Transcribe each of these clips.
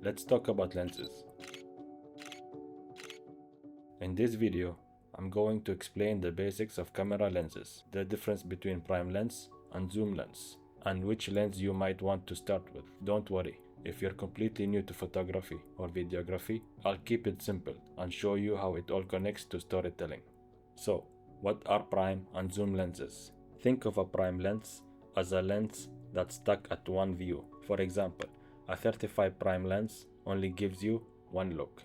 Let's talk about lenses. In this video, I'm going to explain the basics of camera lenses, the difference between prime lens and zoom lens, and which lens you might want to start with. Don't worry, if you're completely new to photography or videography, I'll keep it simple and show you how it all connects to storytelling. So, what are prime and zoom lenses? Think of a prime lens as a lens that's stuck at one view. For example, a 35 prime lens only gives you one look.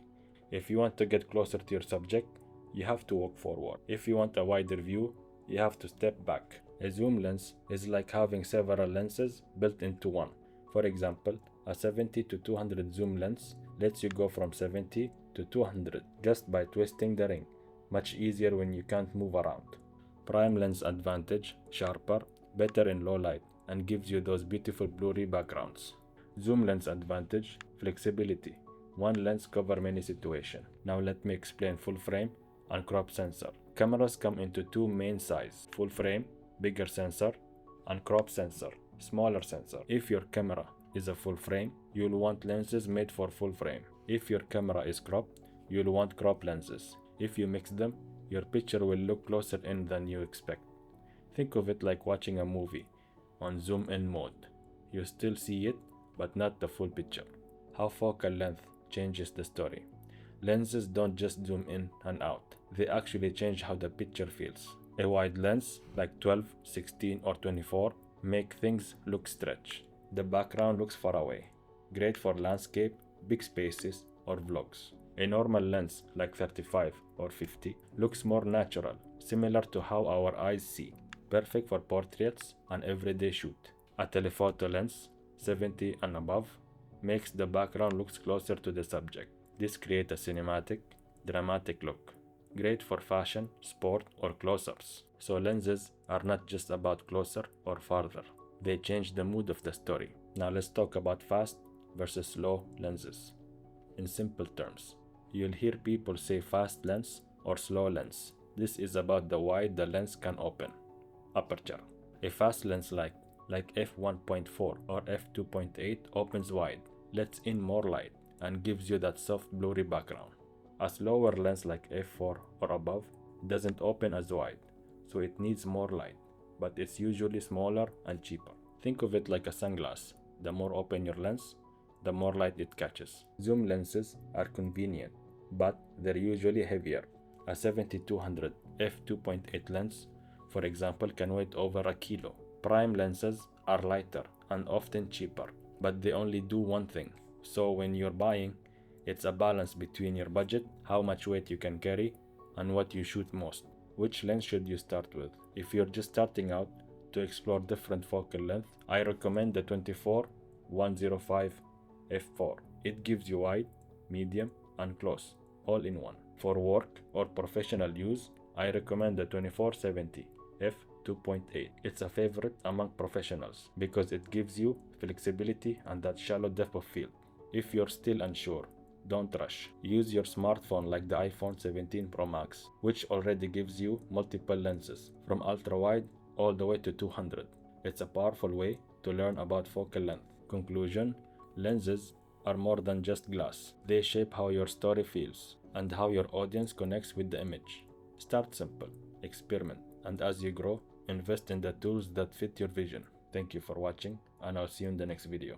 If you want to get closer to your subject, you have to walk forward. If you want a wider view, you have to step back. A zoom lens is like having several lenses built into one. For example, a 70 to 200 zoom lens lets you go from 70 to 200 just by twisting the ring. Much easier when you can't move around. Prime lens advantage: sharper, better in low light, and gives you those beautiful blurry backgrounds. Zoom lens advantage: flexibility. One lens covers many situations. Now let me explain full frame and crop sensor. Cameras come into two main sizes: full frame, bigger sensor, and crop sensor, smaller sensor. If your camera is a full frame, you'll want lenses made for full frame. If your camera is cropped, you'll want crop lenses. If you mix them, your picture will look closer in than you expect. Think of it like watching a movie on zoom in mode. You still see it, but not the full picture. How focal length changes the story. Lenses don't just zoom in and out. They actually change how the picture feels. A wide lens, like 12, 16 or 24, make things look stretched. The background looks far away. Great for landscape, big spaces or vlogs. A normal lens, like 35 or 50, looks more natural, similar to how our eyes see. Perfect for portraits and everyday shoot. A telephoto lens, 70 and above, makes the background looks closer to the subject. This creates a cinematic, dramatic look. Great for fashion, sport or close-ups. So lenses are not just about closer or farther. They change the mood of the story. Now let's talk about fast versus slow lenses. In simple terms, you'll hear people say fast lens or slow lens. This is about the wide the lens can open. Aperture. A fast lens like f1.4 or f2.8 opens wide, lets in more light, and gives you that soft blurry background. A slower lens like f4 or above doesn't open as wide, so it needs more light, but it's usually smaller and cheaper. Think of it like a sunglass. The more open your lens, the more light it catches. Zoom lenses are convenient, but they're usually heavier. A 70-200 f2.8 lens, for example, can weigh over a kilo. Prime lenses are lighter and often cheaper, but they only do one thing. So when you're buying, it's a balance between your budget, how much weight you can carry, and what you shoot most. Which lens should you start with? If you're just starting out to explore different focal length, I recommend the 24-105 f4. It gives you wide, medium, and close, all in one. For work or professional use, I recommend the 24-70 f2.8. It's a favorite among professionals because it gives you flexibility and that shallow depth of field. If you're still unsure, don't rush. Use your smartphone like the iPhone 17 Pro Max, which already gives you multiple lenses, from ultra-wide all the way to 200. It's a powerful way to learn about focal length. Conclusion: lenses are more than just glass. They shape how your story feels and how your audience connects with the image. Start simple, experiment, and as you grow, invest in the tools that fit your vision. Thank you for watching, and I'll see you in the next video.